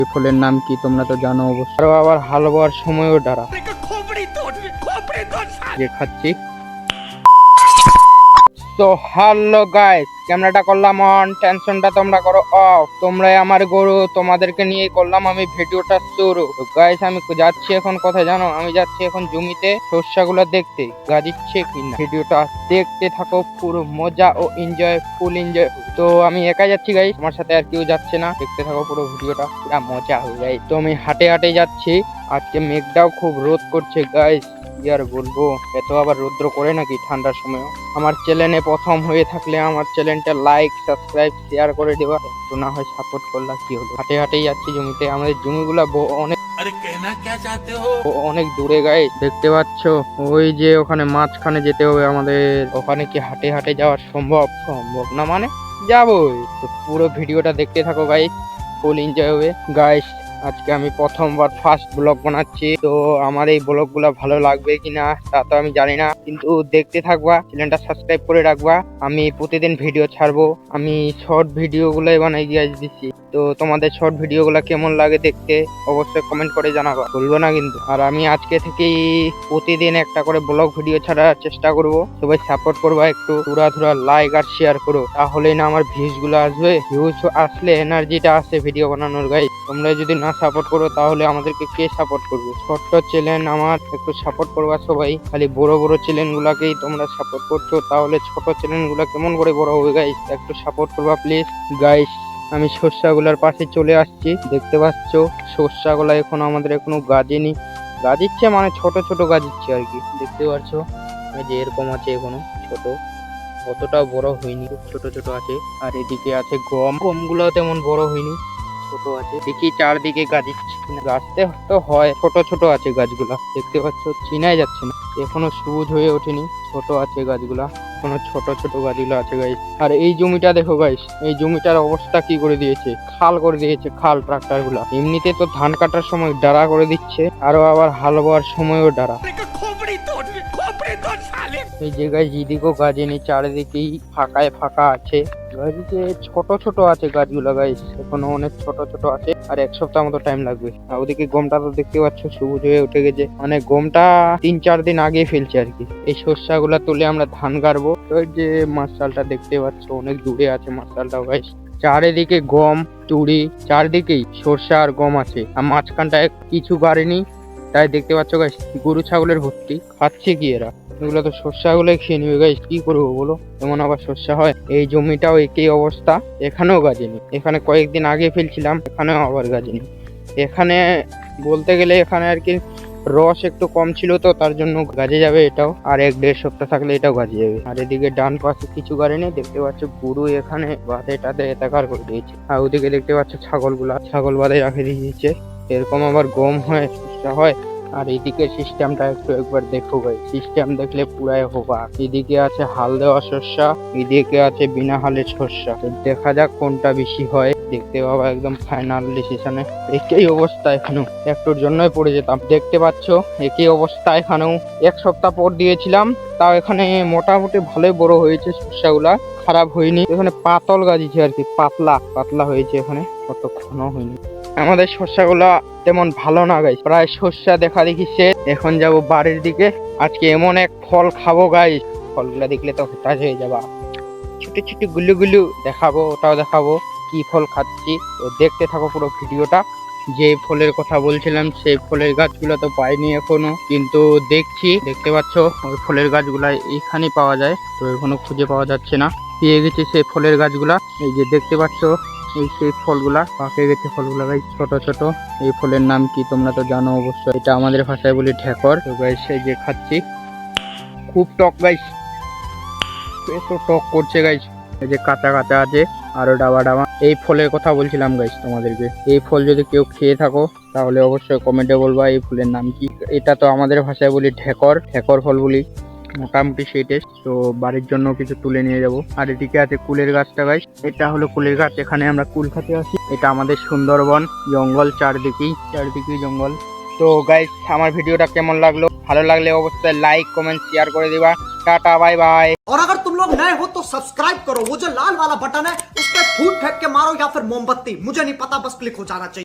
এই ফুলের নাম কি তোমরা তো জানো অবশ্যই। আরো আবার হাল বোয়ার সময়ও ডারা যে খাচ্ছি। তো হ্যালো গাইস, ক্যামেরাটা করলাম অন, টেনশনটা তোমরা করো অফ। তোমরাই আমার গরু, তোমাদেরকে নিয়ে করলাম আমি ভিডিওটা শুরু। তো গাইস আমি যাচ্ছি এখন কোথায় জানো? আমি যাচ্ছি এখন জমিতে শস্যগুলো দেখতে, গাজিচ্ছে কিনা। ভিডিওটা দেখতে থাকো, পুরো মজা ও এনজয়, ফুল এনজয়। তো আমি একাই যাচ্ছি গাইস, আমার সাথে আর কেউ যাচ্ছে না। দেখতে থাকো পুরো ভিডিওটা, পুরো মজা হয়ে যায়। তো আমি হাঁটে হাঁটে যাচ্ছি, আজকে মেঘটাও খুব রোদ করছে গাইস। কি আর বলবো, এত আবার রৌদ্র করে নাকি ঠান্ডার সময়। আমার চ্যানেলে প্রথম হয়ে থাকলে আমার চ্যানেলটা লাইক সাবস্ক্রাইব শেয়ার করে দেওয়া, একটু না হয় সাপোর্ট করলা কি হলো। হাঁটে হাঁটেই যাচ্ছি জমিতে, আমাদের জমিগুলা অনেক দূরে গাইস, দেখতে পাচ্ছ ওই যে ওখানে মাঝখানে যেতে হবে আমাদের। ওখানে কি হাঁটে হাঁটে যাওয়া সম্ভব? সম্ভব না মানে যাবোই। তো পুরো ভিডিওটা দেখতে থাকো গাইস, ফুল এনজয় হবে গাইস। আজকে আমি প্রথমবার ফার্স্ট ব্লগ বানাচ্ছি, তো আমার এই ব্লগ গুলা ভালো লাগবে কিনা তা তো আমি জানি না, কিন্তু দেখতে থাকবা, চ্যানেলটা সাবস্ক্রাইব করে রাখবা। আমি প্রতিদিন ভিডিও ছাড়বো, আমি শর্ট ভিডিও গুলাই বানাই দিয়ে দিচ্ছি। তো তোমাদের শর্ট ভিডিও গুলা কেমন লাগে দেখতে অবশ্যই কমেন্ট করে জানাবা, বলবো না কিন্তু। আর আমি আজকে থেকেই প্রতিদিন একটা করে ব্লগ ভিডিও ছাড়ার চেষ্টা করব। সবাই সাপোর্ট করবা, একটু পুরা লাইক আর শেয়ার করো, তাহলেই না আমার ভিউজ গুলো আসবে। ভিউজ আসলে এনার্জিটা আসে ভিডিও বানানোর গাইস। তোমরা যদি না সাপোর্ট করো তাহলে আমাদেরকে কে সাপোর্ট করবে? ছোট্ট চ্যানেল আমার, একটু সাপোর্ট করবা সবাই। খালি বড় বড় চ্যানেল গুলাকেই তোমরা সাপোর্ট করছো, তাহলে ছোট চ্যানেল গুলা কেমন করে বড় হবে গাইস? একটু সাপোর্ট করবা প্লিজ গাইস। আমি শস্যগুলার পাশে চলে আসছি, দেখতে পাচ্ছ শস্যগুলা এখন আমাদের এখনো গাজেনি। গাজিচ্ছে মানে ছোট ছোট গাজিচ্ছে আর কি, দেখতে পাচ্ছ এই যে এরকম আছে এখনো ছোট, অতটাও বড় হয়নি, খুব ছোট ছোট আছে। আর এদিকে আছে গম, গমগুলো তেমন বড় হয়নি, ছোট আছে। দেখি চারদিকে গাজিচ্ছে কিনা, গাছতে তো হয়, ছোট ছোট আছে গাছগুলা, দেখতে পাচ্ছ চিনাই যাচ্ছে না, এখনো সবুজ হয়ে ওঠেনি, ছোট আছে গাছগুলা, এখনো ছোট ছোট গাছগুলো আছে গাইস। আর এই জমিটা দেখো গাইস, এই জমিটার অবস্থা কি করে দিয়েছে, খাল করে দিয়েছে, খাল। ট্রাক্টর গুলা এমনিতে তো ধান কাটার সময় ডাড়া করে দিচ্ছে, আরো আবার হাল বোয়ার সময়ও ডাড়া। এই জায়গায় যেদিকেও গাছেনি, চারিদিকেই ফাঁকায় ফাঁকা আছে। গাছকে ছোট ছোট আছে গাছগুলো গাইস, এখনো অনেক ছোট ছোট আছে, আর এক সপ্তাহ মতো টাইম লাগবে। আর ওদিকে গমটা তো দেখতে পাচ্ছ সবুজ হয়ে উঠে গেছে, মানে গমটা 3-4 দিন আগে ফেলছে আর কি। এই শস্যগুলা তুলে আমরা ধান গাড়বো। ওই যে মাছালটা দেখতে পাচ্ছ অনেক দূরে আছে মাছালটাও গাইস। চারিদিকে গম তুড়ি, চারদিকেই সর্ষা আর গম আছে, আর মাঝখানটায় কিছু গাড়েনি, তাই দেখতে পাচ্ছ গাইস গরু ছাগলের ভর্তি। খাচ্ছে কি এরা? এগুলো তো শস্যগুলোই খেয়ে নিবে গাইস, কি করবো বলো? এমন আবার শস্য হয়? এই জমিটাও একই অবস্থা, এখানেও গাজেনি। এখানে কয়েকদিন আগে ফেলছিলাম, এখানেও আবার গাজেনি। এখানে বলতে গেলে এখানে আর কি রস একটু কম ছিল, তো তার জন্য গাজে যাবে এটাও, আর 1-1.5 সপ্তাহ থাকলে এটাও গাজে যাবে। আর এদিকে ডান পাশে কিছু গাড়ি দেখতে পাচ্ছ গরু এখানে বাঁধে টাতে এতাকার করে দিয়েছে। আর ওদিকে দেখতে পাচ্ছ ছাগল বাঁধে রাখে দিয়েছে। এরকম আবার গম হয়, শস্য হয়। আর এদিকে সিস্টেমটা একবার দেখো ভাই, সিস্টেম দেখলে পুরাই হবা। এদিকে আছে হাল দেওয়া শস্য, এদিকে আছে বিনা হালের শস্য। দেখা যাক কোনটা বেশি হয়, দেখতে পাবা একদম ফাইনাল ডিসিশনে। একই অবস্থা এখানেও, একটুর জন্যই পড়ে যেতাম। দেখতে পাচ্ছ একই অবস্থা এখানেও, 1 সপ্তাহ পর দিয়েছিলাম, তাও এখানে মোটামুটি ভালোই বড় হয়েছে শস্যগুলা, খারাপ হয়নি। এখানে পাতল গাজিছে আর কি, পাতলা পাতলা হয়েছে, এখানে অত ঘন হয়নি। আমাদের শস্যগুলা তেমন ভালো না গাইস, প্রায় শস্য দেখা দেখিছে। এখন যাব বাড়ির দিকে, আজকে এমন এক ফল খাবো গাইস, ফলগুলা দেখলে তো হতাশ হয়ে যাবা। ছোট ছোট গুলু গুলু দেখাবো, ওটাও দেখাবো কি ফল খাচ্ছি। তো দেখতে থাকো পুরো ভিডিওটা। যে ফলের কথা বলছিলাম সেই ফলের গাছগুলো তো পাইনি এখনো, কিন্তু দেখতে পাচ্ছ ওই ফলের গাছগুলা এইখানেই পাওয়া যায়, তো এখনো খুঁজে পাওয়া যাচ্ছে না। পেয়ে গেছি সেই ফলের গাছগুলা, এই যে দেখতে পাচ্ছ এই সেই ফলগুলা পাকে গেছে। ফলগুলা গাইস ছোট ছোট। এই ফলের নাম কি তোমরা তো জানো অবশ্যই, এটা আমাদের ভাষায় বলি ঢেকর। তো গাইস এই যে খাচ্ছি, খুব টক গাইস, এত টক করছে গাইস। এই যে কাঁচা কাঁচা আছে, আরো ডাবা ডাবা। এই ফলের কথা বলছিলাম গাইস তোমাদেরকে, এই ফল যদি কেউ খেয়ে থাকো তাহলে অবশ্যই কমেন্টে বলবা এই ফুলের নাম কি। এটা তো আমাদের ভাষায় বলি ঢেকর, ঢেকর ফল বলি। মোটামুটি সেই টেস্ট। তো বাড়ির জন্য কিছু তুলে নিয়ে যাব। আর এদিকে আছে কুলের গাছটা গাইস, এটা হলো কুলের গাছ, এখানে আমরা কুল খেতে আসি। এটা আমাদের সুন্দরবন, জঙ্গল চারদিকেই জঙ্গল। তো গাইস আমার ভিডিওটা কেমন লাগলো? ভালো লাগলে অবশ্যই লাইক কমেন্ট শেয়ার করে দিবা। Tata bye bye. और अगर तुम लोग नए हो तो सब्सक्राइब करो, वो जो लाल वाला बटन है उस पर फूट फेंक के मारो या फिर मोमबत्ती, मुझे नहीं पता, बस क्लिक हो जाना चाहिए।